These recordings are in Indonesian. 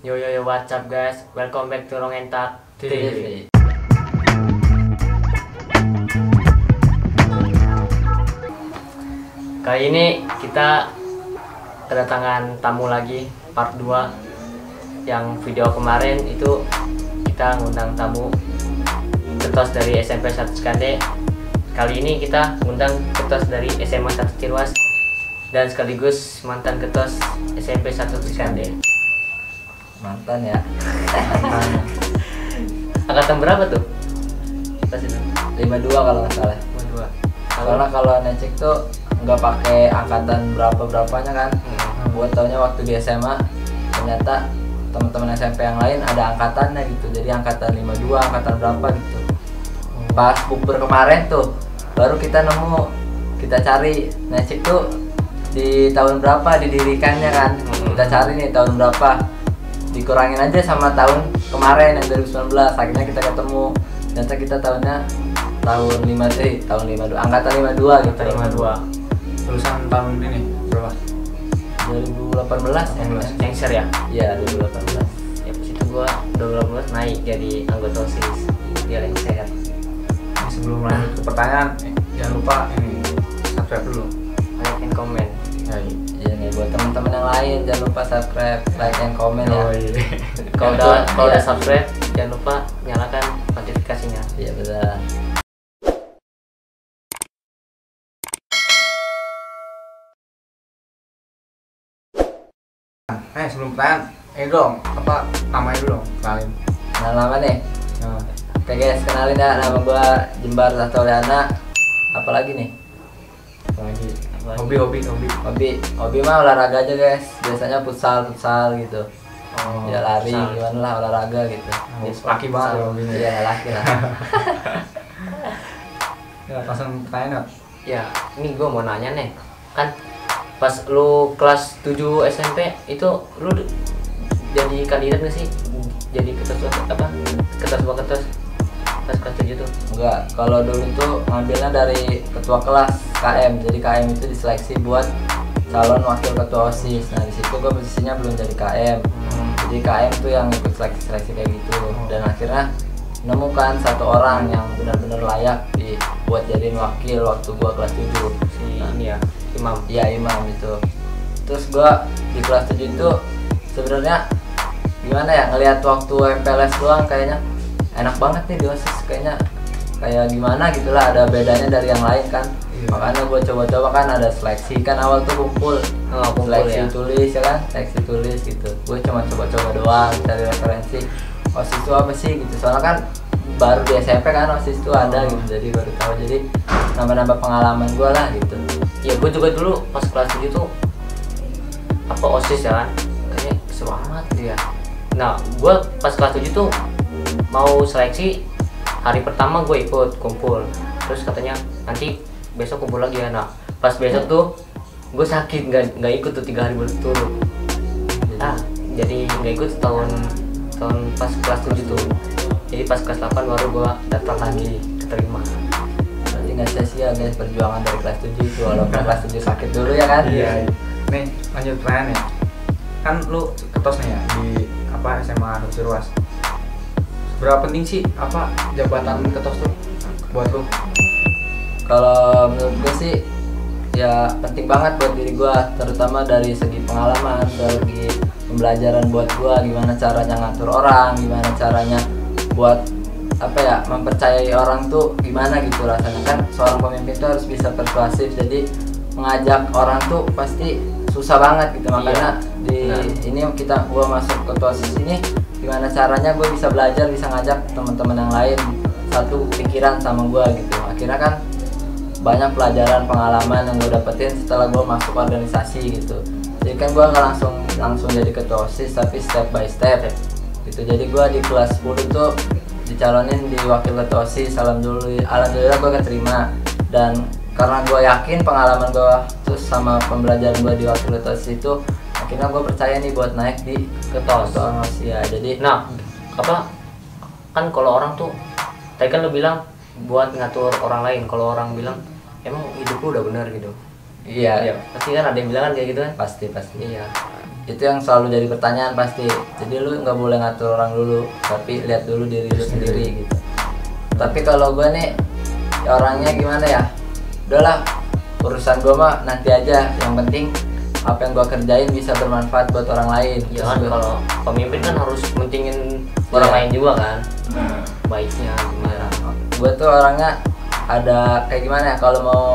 Yo yo yo, what's up guys? Welcome back to Rongentak TV. Kali ini kita kedatangan tamu lagi, part 2. Yang video kemarin itu kita ngundang tamu ketos dari SMP 1 Skande. Kali ini kita ngundang ketos dari SMA 1 Cirwas dan sekaligus mantan ketos SMP 1 Skande. Mantan ya. Angkatan berapa tuh? Pas itu 52 kalau nggak salah. 52. Karena kalau necek tuh nggak pakai angkatan berapanya kan. Buat taunya waktu di SMA ternyata teman-teman SMP yang lain ada angkatannya gitu. Jadi angkatan 52, angkatan berapa gitu. Pas bukber kemarin tuh baru kita nemu, kita cari necek tuh di tahun berapa didirikannya kan. Kita cari nih tahun berapa, dikurangin aja sama tahun kemarin yang 2019. Akhirnya kita ketemu, ternyata kita tahun 52, angkatan 52 gitu. 52. Lulusan tahun ini berapa? 2018 Yang share ya? Iya 2018. Ya pas itu gua 2018 naik jadi anggota OSIS di Lengser. Sebelum lanjut ke pertanyaan, jangan lupa ini subscribe dulu. Like and comment. Ya, Iya nih buat teman-teman yang lain jangan lupa subscribe, like and comment ya. Kalau Itu, udah iya. subscribe jangan lupa nyalakan notifikasinya. Iya betul. Sebelum pertanyaan, dong, apa namanya dulu dong, kenalin. Nah lama nih. Nah, Oke guys, kenalin ya, nama gua Jembar Sastoliana. Apalagi nih? lagi Apalagi? Hobi mah olahraga aja guys. Biasanya futsal gitu. oh, Ya lari futsal. gimana lah olahraga gitu. laki banget ya hobinya. Iya laki lah. Ya, langsung pertanyaan. Ya, ini gua mau nanya nih. Kan pas lu kelas 7 SMP itu lu jadi kandidat nggak sih? Jadi ketua ketua pas kelas 7 tuh. Enggak, kalau dulu tuh ngambilnya dari ketua kelas KM. Jadi KM itu diseleksi buat calon wakil ketua OSIS. Nah, di situ gue posisinya belum jadi KM. Jadi KM tuh yang ikut seleksi kayak gitu. Dan akhirnya nemukan satu orang yang benar-benar layak buat jadiin wakil waktu gue kelas 7. Si ini ya, Imam. Iya, Imam itu. Terus gue di kelas 7 itu sebenarnya gimana ya, ngelihat waktu MPLS doang kayaknya enak banget nih di OSIS, kayaknya kayak gimana gitulah, ada bedanya dari yang lain kan. Iya. Makanya gue coba-coba kan, ada seleksi kan, awal tuh kumpul seleksi ya. tulis ya kan, seleksi tulis gitu. Gue cuma coba-coba doang cari referensi OSIS itu apa sih gitu, soalnya kan baru di SMP kan OSIS itu ada gitu, jadi baru tahu, jadi nambah-nambah pengalaman gue lah gitu. Ya gue juga dulu pas kelas 7 tuh apa OSIS ya kan, kayaknya seru amat dia. Nah gue pas kelas 7 tuh mau seleksi, hari pertama gue ikut kumpul, terus katanya nanti besok kumpul lagi ya. Nah pas besok tuh gue sakit, nggak ikut tuh 3 hari berturut. Jadi nggak ikut tahun pas kelas 7 tuh. Jadi pas kelas 8 baru gue daftar lagi, keterima. Berarti nggak sia-sia guys perjuangan dari kelas 7 itu, walaupun kelas 7 sakit dulu ya kan. Iya. Nih, lanjut pertanyaan ya. Kan lu ketos nih ya di SMA Cirwas. Berapa penting sih jabatan ketos tuh buat lu? Kalau menurut gue sih ya penting banget buat diri gue, terutama dari segi pengalaman, dari pembelajaran buat gue, gimana caranya ngatur orang, gimana caranya buat mempercayai orang tuh gimana gitu rasanya kan. Seorang pemimpin tuh harus bisa persuasif, jadi mengajak orang tuh pasti susah banget gitu. Makanya ini gue masuk ketua OSIS ini, gimana caranya gue bisa belajar, bisa ngajak teman-teman yang lain satu pikiran sama gue gitu. Akhirnya kan banyak pelajaran, pengalaman yang gue dapetin setelah gue masuk organisasi gitu. Jadi kan gue nggak langsung jadi ketua OSIS, tapi step by step gitu. Jadi gue di kelas 10 tuh dicalonin di wakil ketua OSIS. Alhamdulillah gue keterima, dan karena gue yakin pengalaman gue terus sama pembelajaran gue di wakil ketua OSIS itu, akhirnya gue percaya nih buat naik di ketua OSIS ya. Jadi Nah kan kalau orang tuh tadi kan lu bilang buat ngatur orang lain, kalau orang bilang emang hidup lu udah benar gitu. iya Pasti kan ada yang bilang kan kayak gitu kan. pasti Iya. itu yang selalu jadi pertanyaan pasti. Jadi lu nggak boleh ngatur orang dulu, tapi lihat dulu diri lu sendiri gitu. Tapi kalau gue nih orangnya gimana ya, udahlah urusan gue mah nanti aja, yang penting apa yang gue kerjain bisa bermanfaat buat orang lain. Ya kan kalau pemimpin kan harus mentingin orang lain juga kan, baiknya gimana. Gue tuh orangnya ada kayak gimana ya, kalau mau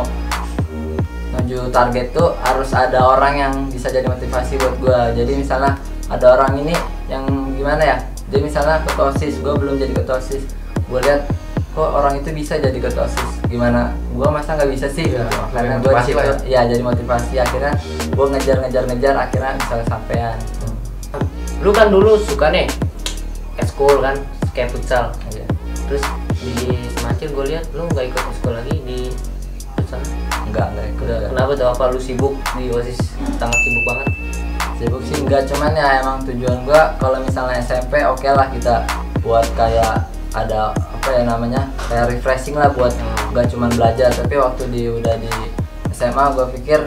menuju target tuh harus ada orang yang bisa jadi motivasi buat gue. Jadi misalnya ada orang ini yang gimana ya, dia misalnya ketua OSIS, gue belum jadi ketua OSIS, gue lihat kok orang itu bisa jadi ketua OSIS, gimana gue masa nggak bisa sih gitu. Karena gue disitu ya jadi motivasi, akhirnya gue ngejar akhirnya bisa kesampaian. Lu kan dulu suka nih eskul kan, kayak futsal. Iya. Terus di Semacir gue lihat lu nggak ikut eskul lagi di futsal. Enggak ikut. Kenapa tuh, apa lu sibuk di OSIS, sangat sibuk banget? Sibuk sih enggak, cuman ya emang tujuan gue kalau misalnya SMP oke lah kita buat kayak ada apa ya namanya, kayak refreshing lah buat nggak cuman belajar. Tapi waktu udah di SMA gue pikir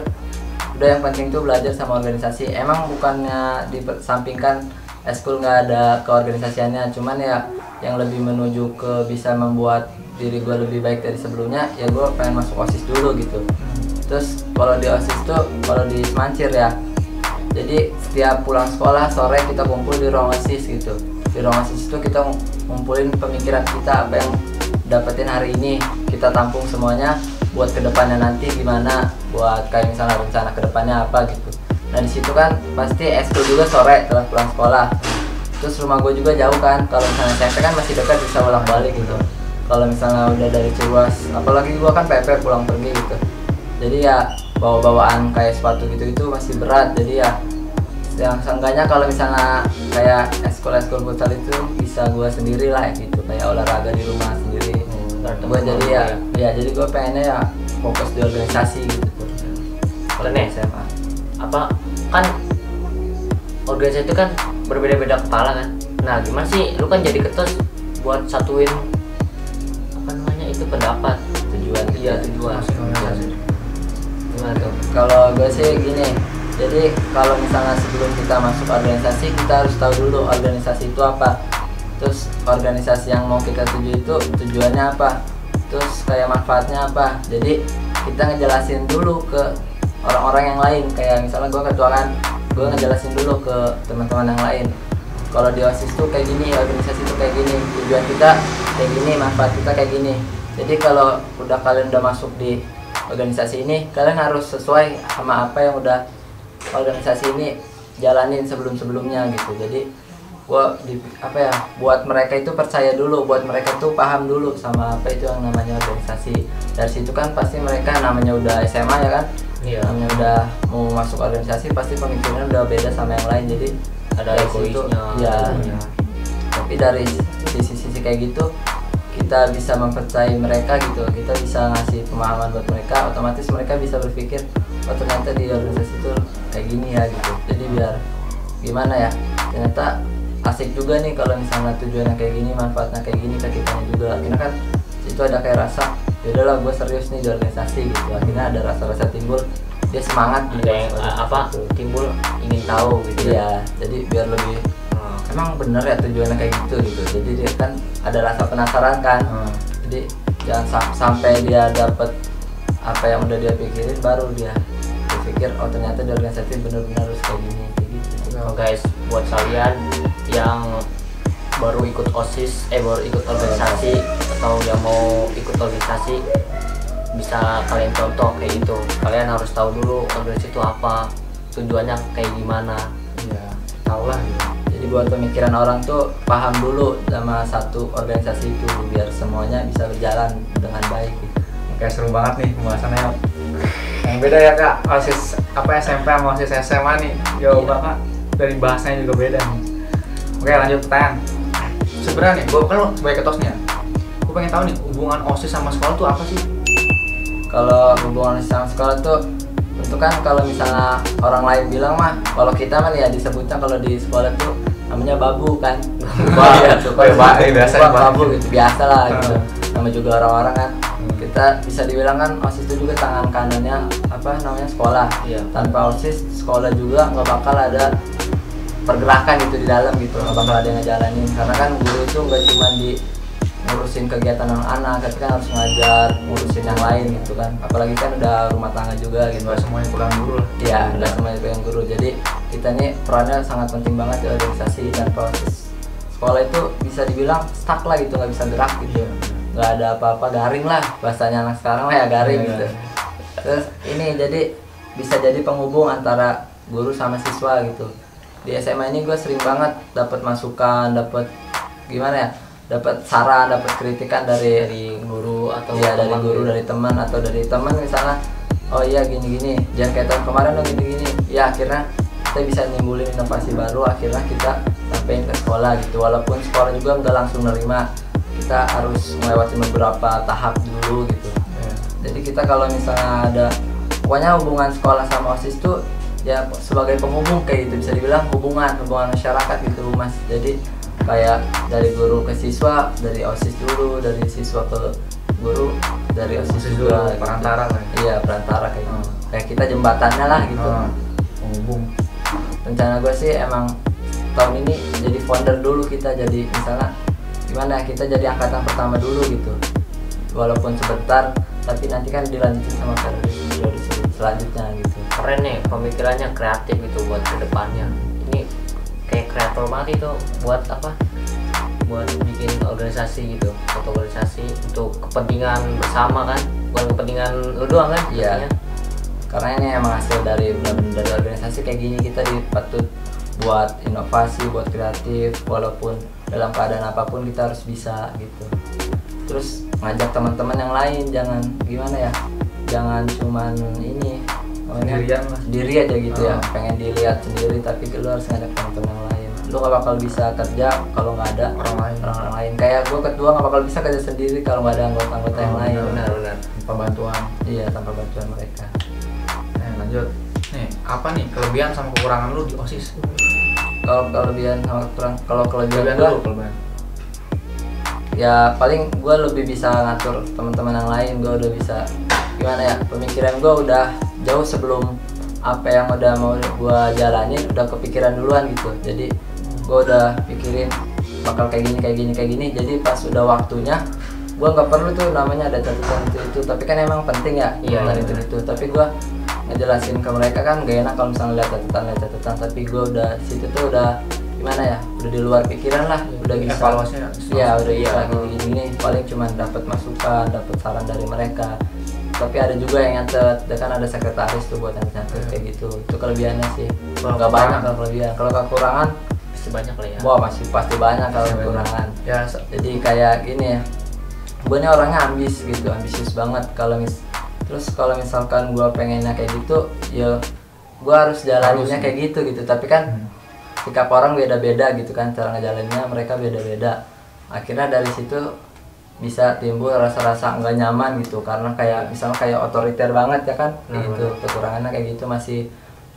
udah yang penting tuh belajar sama organisasi. Emang bukannya disampingkan eskul nggak ada keorganisasiannya, cuman ya yang lebih menuju ke bisa membuat diri gue lebih baik dari sebelumnya, ya gue pengen masuk OSIS dulu gitu. Terus kalau di OSIS tuh, kalau di Semacir ya, jadi setiap pulang sekolah sore kita kumpul di ruang OSIS gitu. Di ruang OSIS itu kita ngumpulin pemikiran kita, apa yang dapetin hari ini kita tampung semuanya buat kedepannya nanti gimana, buat kayak misalnya rencana kedepannya apa gitu. Nah di situ kan pasti eskul juga sore setelah pulang sekolah. Terus rumah gue juga jauh kan, kalau misalnya SMP kan masih dekat bisa bolak balik gitu. Kalau misalnya udah dari Ciruas, apalagi gue kan PP pulang pergi gitu, jadi ya bawa-bawaan kayak sepatu gitu masih berat. Jadi ya yang seenggaknya kalau misalnya kayak eskul futsal itu bisa gue sendiri lah gitu, kayak olahraga di rumah sendiri. Gue jadi ya jadi gue pengennya ya fokus di organisasi gitu tuh. Kalau nih SMA apa kan organisasi itu kan berbeda-beda kepala kan. Nah gimana sih lu kan jadi ketus buat satuin apa namanya itu pendapat, tujuan gimana tuh? Kalau gue sih gini, jadi kalau misalnya sebelum kita masuk organisasi kita harus tahu dulu organisasi itu apa, terus organisasi yang mau kita tuju itu tujuannya apa, terus kayak manfaatnya apa. Jadi kita ngejelasin dulu ke orang-orang yang lain, kayak misalnya gue ketua kan, gue ngejelasin dulu ke teman-teman yang lain, kalau di OSIS tuh kayak gini, organisasi tuh kayak gini, tujuan kita kayak gini, manfaat kita kayak gini. Jadi kalau kalian udah masuk di organisasi ini, kalian harus sesuai sama apa yang udah organisasi ini jalanin sebelum-sebelumnya gitu. Jadi buat mereka itu percaya dulu, buat mereka tuh paham dulu sama apa itu yang namanya organisasi. Dari situ kan pasti mereka namanya udah SMA ya kan, namanya udah mau masuk organisasi pasti pemikirannya udah beda sama yang lain. Jadi ada egoisnya ya. Tapi dari sisi kayak gitu kita bisa mempercayai mereka gitu, kita bisa ngasih pemahaman buat mereka, otomatis mereka bisa berpikir oh ternyata di organisasi itu kayak gini ya gitu. Jadi biar gimana ya, ternyata asik juga nih kalau misalnya tujuannya kayak gini, manfaatnya kayak gini ke kitanya juga. Akhirnya kan itu ada kayak rasa yaudahlah gue serius nih di organisasi gitu. Akhirnya ada rasa-rasa timbul, dia semangat ada yang timbul ingin tahu gitu ya. Jadi biar lebih emang bener ya tujuannya kayak gitu. Jadi dia kan ada rasa penasaran kan. Jadi jangan sampai dia dapet apa yang udah dia pikirin baru dia berpikir oh ternyata di organisasi bener-bener harus kayak gini gitu. Guys, buat kalian yang baru ikut OSIS, baru ikut organisasi atau yang mau ikut organisasi, bisa kalian contoh kayak gitu. Kalian harus tahu dulu organisasi itu apa, tujuannya kayak gimana. Iya, tahu lah gitu. Jadi buat pemikiran orang tuh paham dulu sama satu organisasi itu biar semuanya bisa berjalan dengan baik gitu. Oke, seru banget nih pembahasannya. Yang beda ya kak, OSIS SMP sama OSIS SMA nih jauh banget, dari bahasanya juga beda nih. Oke, lanjut pertanyaan. Sebenarnya nih, gue kan sebagai ketos nih ya, gue pengen tahu nih hubungan OSIS sama sekolah tuh apa sih? Kalau hubungan sama sekolah tuh tentu kan kalau misalnya orang lain bilang mah, kalau kita mah ya disebutnya kalau di sekolah tuh namanya babu kan. Biasa babu gitu, biasa lah gitu. Nama juga orang-orang kan kita bisa dibilang kan OSIS itu juga tangan kanannya apa namanya sekolah. Iya. Tanpa OSIS sekolah juga nggak bakal ada pergerakan gitu di dalam gitu, nggak bakal ada yang ngejalanin, karena kan guru itu nggak cuma di ngurusin kegiatan anak-anak, tapi kan harus ngajar, ngurusin yang lain gitu kan, apalagi kan udah rumah tangga juga gitu. Nggak semuanya pulang guru lah. Iya, nggak semuanya pegang guru, jadi kita nih perannya sangat penting banget di organisasi. Tanpa OSIS sekolah itu bisa dibilang stuck lah gitu, nggak bisa gerak gitu, nggak ada apa-apa, garing lah bahasanya anak sekarang lah ya, garing Iya, gitu. iya. Terus ini jadi bisa jadi penghubung antara guru sama siswa gitu. Di SMA ini gue sering banget dapat masukan, dapat gimana ya, dapat saran, dapat kritikan dari guru atau ya dari teman guru, gitu. dari teman atau dari teman misalnya, oh iya gini-gini, jangan kayak tahun kemarin dong gini-gini. Ya akhirnya kita bisa nimbulin inovasi baru, akhirnya kita sampein ke sekolah gitu. Walaupun sekolah juga nggak langsung nerima, kita harus melewati beberapa tahap dulu gitu. Iya. Jadi kita kalau misalnya ada, pokoknya hubungan sekolah sama OSIS tuh ya sebagai penghubung kayak gitu, bisa dibilang hubungan masyarakat gitu Mas. Jadi kayak dari guru ke siswa, dari OSIS dulu, dari siswa ke guru, dari OSIS juga gitu. Perantara lah. Iya, perantara kayak gitu. Kayak kita jembatannya lah gitu. Penghubung. Rencana gue sih emang tahun ini jadi founder dulu kita, jadi misalnya gimana, kita jadi angkatan pertama dulu gitu, walaupun sebentar, tapi nanti kan dilanjutin sama periode selanjutnya gitu. Keren nih pemikirannya, kreatif gitu buat kedepannya. Ini kayak kreator banget itu buat apa, buat bikin organisasi gitu, foto organisasi untuk kepentingan bersama kan, bukan kepentingan lu doang kan. Iya. pastinya. Karena ini emang hasil dari dari organisasi kayak gini, kita patut buat inovasi, buat kreatif, walaupun dalam keadaan apapun kita harus bisa gitu. Terus ngajak teman-teman yang lain, jangan gimana ya, jangan cuman ini namanya Sendirian lah. sendiri aja gitu ya, pengen dilihat sendiri, tapi lu harus ngajak teman-teman yang lain. Lu gak bakal bisa kerja kalau nggak ada orang lain. Kayak gue ketua nggak bakal bisa kerja sendiri kalau nggak ada anggota-anggota yang lain. Benar. Pembantuan. Iya, tanpa bantuan mereka. Lanjut. Nih, apa nih kelebihan sama kekurangan lu di OSIS? Kalau kelebihan sama kekurangan, kalau kelebihan Kelebihan gua, dulu, kelebihan. ya paling gue lebih bisa ngatur teman-teman yang lain. Gue udah bisa gimana ya, pemikiran gue udah jauh sebelum apa yang udah mau gue jalanin udah kepikiran duluan gitu. Jadi gue udah pikirin bakal kayak gini. Jadi pas udah waktunya gue nggak perlu tuh namanya ada catatan itu, tapi kan emang penting ya Iya, catatan itu. Tapi gue ngejelasin ke mereka kan gak enak kalau misalnya lihat catatan, tapi gue udah situ tuh udah gimana ya, udah di luar pikiran lah, udah bisa Evaluasinya. ya udah Iya. bisa gini, paling cuma dapat masukan, dapat saran dari mereka. Tapi ada juga yang nyatet, kan ada sekretaris tuh buat nyatet kayak gitu. Itu kelebihannya sih. Kalau Nggak banyak kekurangan? kalau kelebihan. Kalau kekurangan, Pasti banyak lah ya. wah masih pasti banyak kalau Masih banyak. kekurangan. Ya, Jadi kayak gini ya, gue nih orangnya ambisius banget. Terus kalau misalkan gue pengennya kayak gitu, ya gue harus jalaninnya kayak gitu. Tapi kan sikap orang beda-beda gitu kan, cara ngejalaninnya mereka beda-beda. Akhirnya dari situ bisa timbul rasa-rasa nggak nyaman gitu, karena kayak misalnya kayak otoriter banget ya kan, gitu. Kekurangannya kayak gitu, masih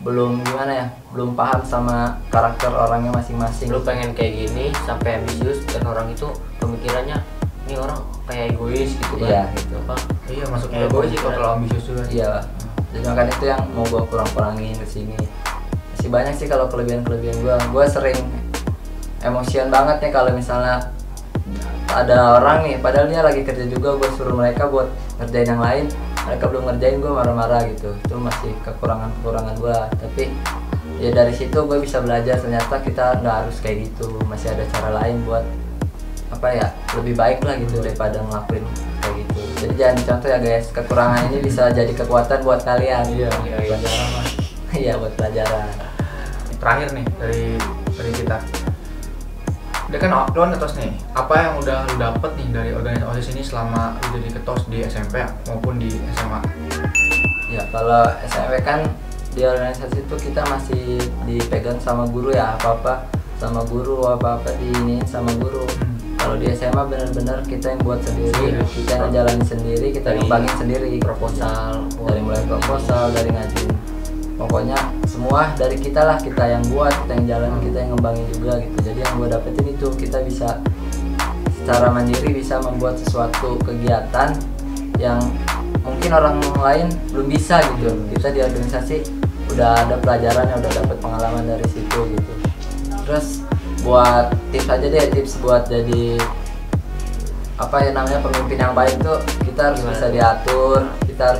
belum gimana ya, belum paham sama karakter orangnya masing-masing. Lu pengen kayak gini sampai ambisius, dan orang itu pemikirannya ini orang kayak egois gitu kan. Iya, gitu. Apa? iya masuk Kayak egois sih pemikiran. kalau ambisius juga. Iya, jadi makanya itu yang mau gue kurang-kurangin ke sini. Masih banyak sih kalau kelebihan gue. Gue sering emosian banget nih kalau misalnya ada orang nih, padahal dia lagi kerja juga, gue suruh mereka buat ngerjain yang lain, mereka belum ngerjain, gue marah-marah gitu. Itu masih kekurangan gue. Tapi ya dari situ gue bisa belajar, ternyata kita nggak harus kayak gitu, masih ada cara lain buat apa ya, lebih baik lah gitu daripada ngelakuin kayak gitu. Jadi jangan contoh ya guys, kekurangan ini bisa jadi kekuatan buat kalian. Iya, Iya, pelajaran lah. Iya, buat pelajaran. Terakhir nih dari kita. Udah kan lu kan ketos nih. Apa yang udah lu dapet nih dari organisasi OSIS ini selama lu jadi ketos di SMP maupun di SMA? Ya kalau SMP kan di organisasi itu kita masih dipegang sama guru ya, apa-apa sama guru, apa-apa diinin sama guru. Kalau di SMA benar-benar kita yang buat sendiri, kita yang jalanin sendiri, kita Dari ngembangin sendiri. proposal, Dari mulai proposal, dari ngajuin, pokoknya semua dari kita lah, kita yang buat, kita yang jalanin, kita yang ngembangin juga gitu. Jadi yang gue dapetin itu, kita bisa secara mandiri bisa membuat sesuatu kegiatan yang mungkin orang lain belum bisa gitu. Kita di organisasi udah ada pelajaran, udah dapat pengalaman dari situ gitu. Terus buat tips aja deh, tips buat jadi apa ya namanya pemimpin yang baik tuh, kita harus bisa diatur, kita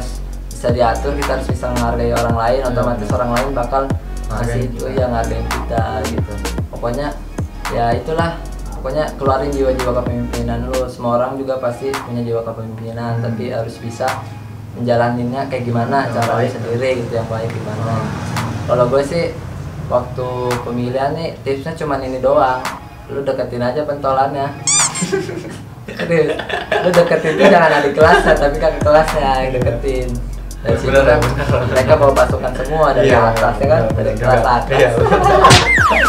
harus bisa menghargai orang lain, otomatis orang lain bakal ngasih itu yang ngargain kita gitu. Pokoknya ya itulah, pokoknya keluarin jiwa-jiwa kepemimpinan lu. Semua orang juga pasti punya jiwa kepemimpinan, tapi harus bisa menjalaninnya kayak gimana, cara sendiri gitu, yang baik gimana. Kalau gue sih waktu pemilihan nih tipsnya cuman ini doang, lu deketin aja pentolannya. Lu deketin tuh jangan adik kelasnya, tapi kakak kelasnya yang deketin. Dari situ kan mereka bawa pasukan semua dari atas ya kan, dari kelas atas.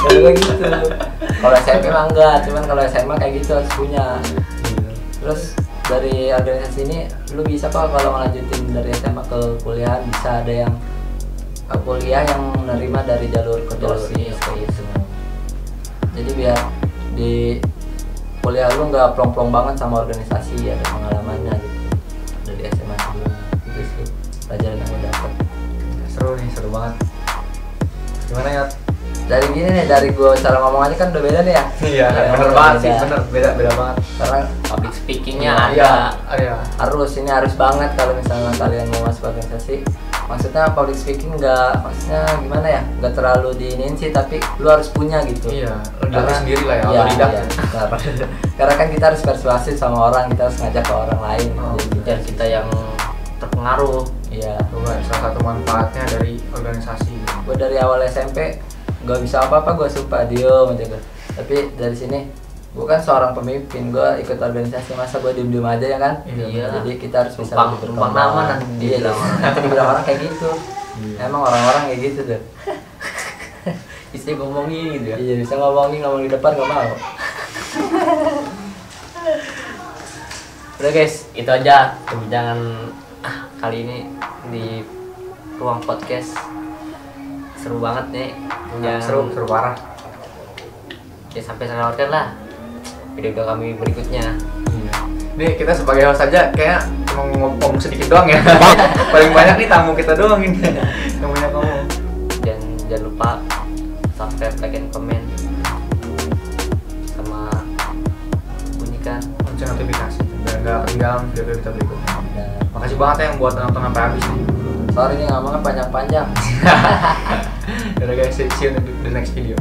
Kayak gitu. Kalau SMP mah enggak, cuman kalau SMA kayak gitu harus punya. Terus dari organisasi ini lu bisa kok kalau ngelanjutin dari SMA ke kuliah, bisa ada yang kuliah yang menerima dari jalur kedosis kayak gitu. Jadi biar di kuliah lu nggak plong-plong banget sama organisasi, ada pengalamannya gitu dari SMA sebelum itu sih pelajaran yang gue dapet. Seru nih, seru banget. Gimana ya? Dari gini nih, dari gue cara ngomong aja kan udah beda nih ya. Iya, bener banget sih, bener, beda banget. Karena Public speakingnya Iya, ada. harus banget kalau misalnya kalian mau masuk organisasi. Maksudnya public speaking nggak, maksudnya gimana ya, nggak terlalu diinin sih, tapi lu harus punya gitu. Iya, lu dari sendiri lah ya, Iya, otodidak. iya. Karena kan kita harus persuasif sama orang, kita harus ngajak ke orang lain. Dan kita yang terpengaruh. Iya. Coba salah satu manfaatnya dari organisasi. Gue dari awal SMP nggak bisa apa-apa, gue sumpah diem aja gue. Tapi dari sini gue kan seorang pemimpin, gue ikut organisasi, masa gue diem-diem aja ya kan. Iya. Jadi kita harus bisa Numpang lebih nama berkembang. nanti Iya, dibilang orang. nanti dibilang orang kayak gitu. Iya. Emang orang-orang kayak gitu tuh. Bisa ngomongin gitu ya. Iya, bisa ngomong di depan nggak mau. Udah guys, itu aja perbincangan kali ini di ruang podcast. Seru banget nih. Seru parah. Ya sampai saksikan lah video kami berikutnya. Iya. Nih kita sebagai host aja kayak cuma ngomong sedikit doang ya. Paling banyak nih tamu kita doang ini yang banyak ngomong. Dan jangan lupa subscribe, like, and comment, sama bunyikan Lonceng notifikasi biar nggak ketinggalan video kita berikutnya. Nah, Makasih banget ya yang buat nonton sampai habis nih. sorry nih ngomongnya panjang-panjang. Yaudah guys, see you in the next video.